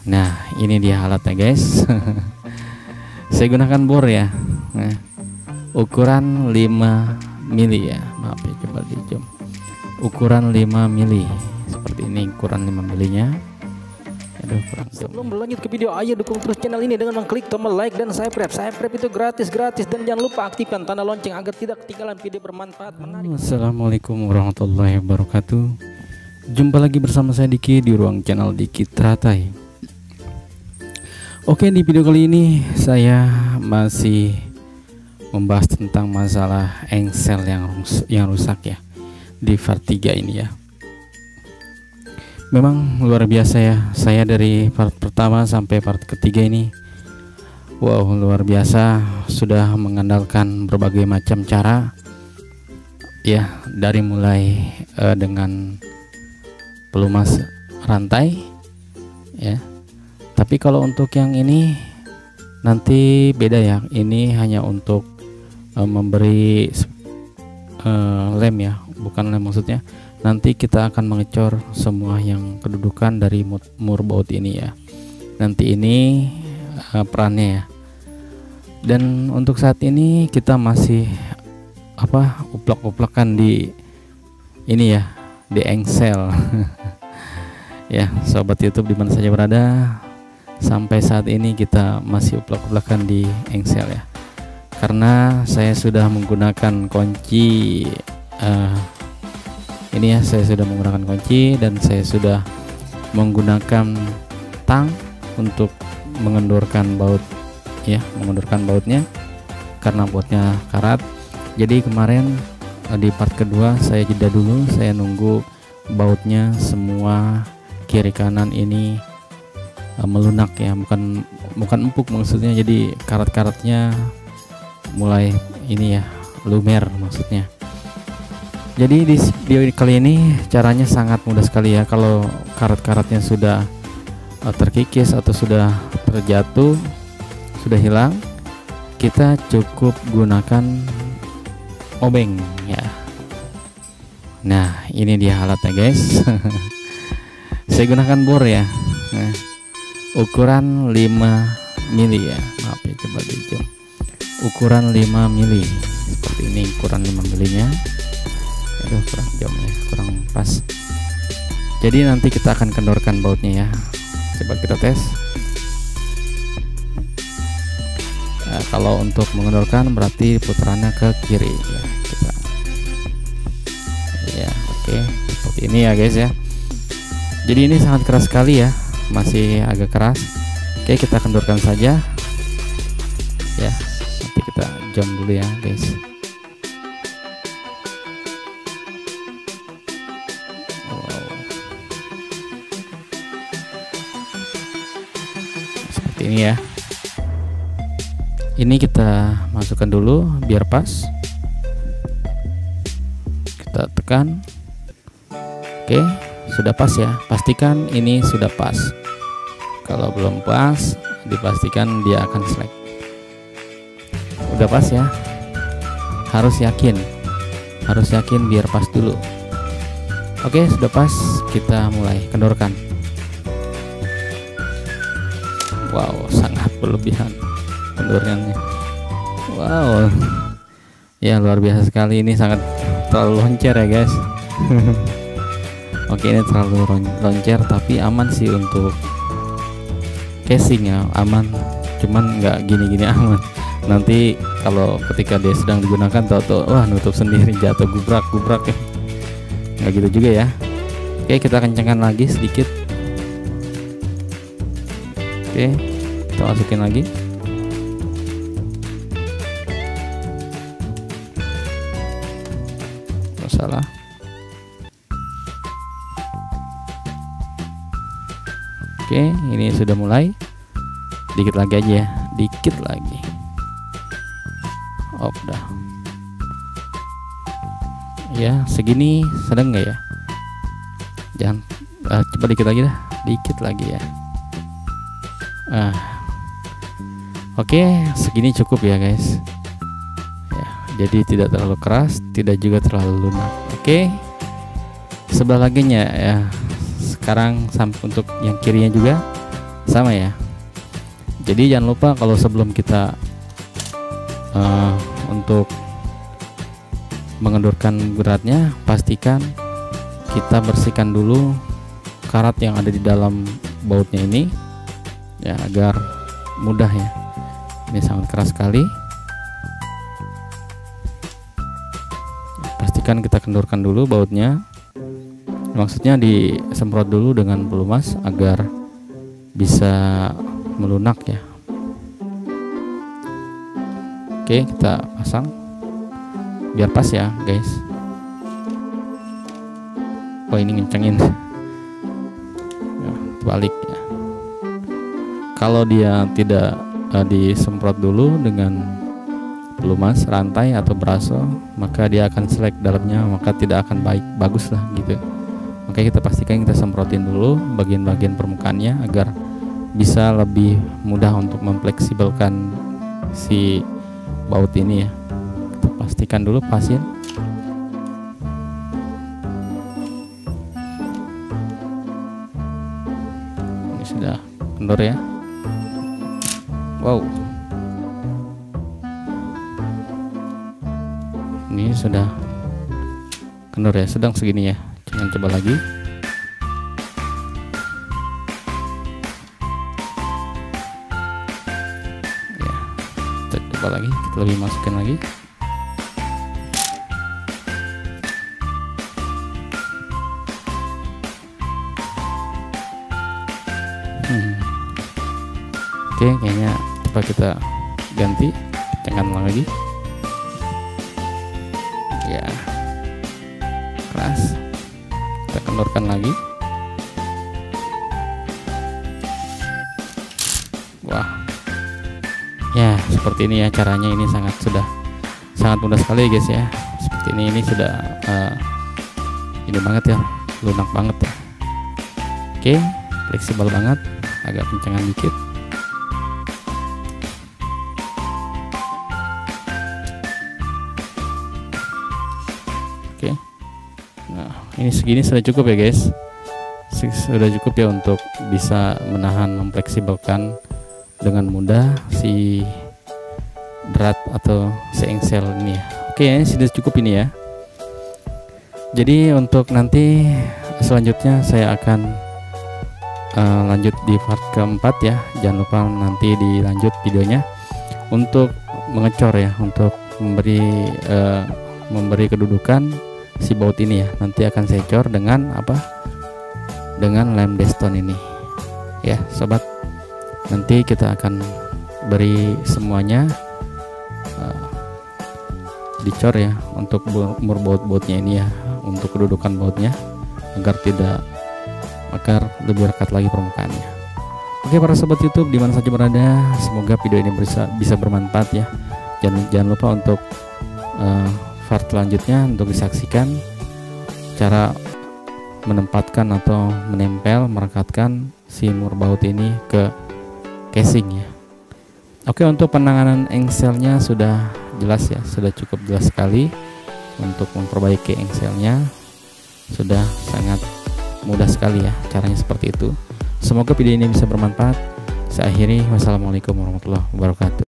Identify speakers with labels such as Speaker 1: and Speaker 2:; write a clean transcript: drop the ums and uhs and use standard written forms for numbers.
Speaker 1: Nah, ini dia alatnya guys. Saya gunakan bor ya. Nah, ukuran 5 mili ya. Maaf ya, coba di zoom. Ukuran 5 mili. Seperti ini ukuran 5 milinya. Aduh,
Speaker 2: sebelum berlanjut ke video, ayo dukung terus channel ini dengan mengklik tombol like dan subscribe. Subscribe itu gratis dan jangan lupa aktifkan tanda lonceng agar tidak ketinggalan video bermanfaat menarik.
Speaker 1: Assalamualaikum warahmatullahi wabarakatuh. Jumpa lagi bersama saya Diki di ruang channel Diki Teratai. Oke, di video kali ini saya masih membahas tentang masalah engsel yang rusak ya di part 3 ini ya. Memang luar biasa ya, saya dari part pertama sampai part ketiga ini wow, luar biasa, sudah mengandalkan berbagai macam cara ya, dari mulai dengan pelumas rantai ya. Tapi kalau untuk yang ini nanti beda ya, ini hanya untuk memberi lem ya, bukan lem maksudnya. Nanti kita akan mengecor semua yang kedudukan dari mur baut ini ya. Nanti ini perannya ya. Dan untuk saat ini kita masih uplak-uplakan di ini ya, di engsel. Ya, sobat YouTube dimana saja berada, sampai saat ini kita masih uplak-uplakan di engsel ya. Karena saya sudah menggunakan kunci ini ya, saya sudah menggunakan kunci dan saya sudah menggunakan tang untuk mengendorkan baut ya, mengendorkan bautnya karena bautnya karat. Jadi kemarin di part kedua saya jeda dulu, saya nunggu bautnya semua kiri kanan ini melunak ya, bukan empuk maksudnya, jadi karat-karatnya mulai ini ya, lumer maksudnya. Jadi di video kali ini caranya sangat mudah sekali ya. Kalau karat-karatnya sudah terkikis atau sudah terjatuh, sudah hilang, kita cukup gunakan obeng ya. Nah, ini dia alatnya guys. Saya gunakan bor ya. Nah, ukuran 5 mili ya. Maaf ya, coba di zoom. Ukuran 5 mili. Seperti ini ukuran 5 milinya. Aduh, kurang jauh ya, kurang pas. Jadi nanti kita akan kendorkan bautnya ya. Coba kita tes. Nah, kalau untuk mengendorkan berarti putarannya ke kiri ya. Kita ya, oke, seperti ini ya guys ya. Jadi ini sangat keras sekali ya, masih agak keras. Oke, kita kendorkan saja ya. Nanti kita jam dulu ya guys. Ini ya, ini kita masukkan dulu biar pas, kita tekan. Oke, sudah pas ya, pastikan ini sudah pas. Kalau belum pas, dipastikan dia akan slack. Udah pas ya, harus yakin biar pas dulu. Oke, sudah pas, kita mulai kendorkan. Wow, sangat berlebihan kendorkannya. Wow, ya luar biasa sekali, ini sangat terlalu loncer ya guys. Oke, ini terlalu loncer tapi aman sih untuk casing ya, aman. Cuman nggak gini-gini aman. Nanti kalau ketika dia sedang digunakan tahu-tahu wah nutup sendiri, jatuh gubrak ya. Nggak gitu juga ya. Oke, kita kencangkan lagi sedikit. Oke, kita masukin lagi. Masalah. Oke, ini sudah mulai. Dikit lagi aja ya, dikit lagi. Oh, udah. Ya, segini sedang nggak ya? Jangan, coba dikit lagi dah, dikit lagi ya. Oke, segini cukup ya guys ya, jadi tidak terlalu keras, tidak juga terlalu lunak. Oke, sebelah laginya ya, sekarang untuk yang kirinya juga sama ya. Jadi jangan lupa kalau sebelum kita untuk mengendurkan beratnya, pastikan kita bersihkan dulu karat yang ada di dalam bautnya ini ya, agar mudah ya. Ini sangat keras sekali. Pastikan kita kendurkan dulu bautnya, maksudnya disemprot dulu dengan pelumas agar bisa melunak ya. Oke, kita pasang biar pas ya guys. Oh, ini ngencengin ya, balik ya. Kalau dia tidak disemprot dulu dengan pelumas rantai atau braso, maka dia akan selek dalamnya, maka tidak akan bagus lah gitu. Makanya kita pastikan kita semprotin dulu bagian-bagian permukaannya agar bisa lebih mudah untuk memfleksibelkan si baut ini ya. Kita pastikan dulu pasin. Ini sudah kendor ya. Wow, ini sudah kendor ya, sedang segini ya. Jangan coba lagi. Ya, kita coba lagi, kita lebih masukin lagi. Oke, kayaknya coba kita ganti, kencangkan lagi ya, keras. Kita kendorkan lagi. Wah ya, seperti ini ya caranya. Ini sudah sangat mudah sekali guys ya. Seperti ini sudah ini banget ya, lunak banget ya. Oke, fleksibel banget, agak kencangan dikit. Oke, nah ini segini sudah cukup ya guys. Sudah cukup ya untuk bisa menahan, memfleksibelkan dengan mudah si drat atau si engsel ini ya. Oke, ini sudah cukup ini ya. Jadi untuk nanti selanjutnya saya akan lanjut di part keempat ya. Jangan lupa nanti dilanjut videonya untuk mengecor ya, untuk memberi kedudukan si baut ini ya. Nanti akan saya cor dengan apa? Dengan lem Deston ini ya sobat. Nanti kita akan beri semuanya dicor ya, untuk umur baut-bautnya ini ya, untuk kedudukan bautnya agar lebih rekat lagi permukaannya. Oke para sobat YouTube dimana saja berada, semoga video ini bisa bermanfaat ya. Jangan lupa untuk part selanjutnya untuk disaksikan cara menempatkan atau menempel, merekatkan si mur baut ini ke casing ya. Oke, untuk penanganan engselnya sudah jelas ya, sudah cukup jelas sekali. Untuk memperbaiki engselnya sudah sangat mudah sekali ya, caranya seperti itu. Semoga video ini bisa bermanfaat. Saya akhiri, wassalamualaikum warahmatullahi wabarakatuh.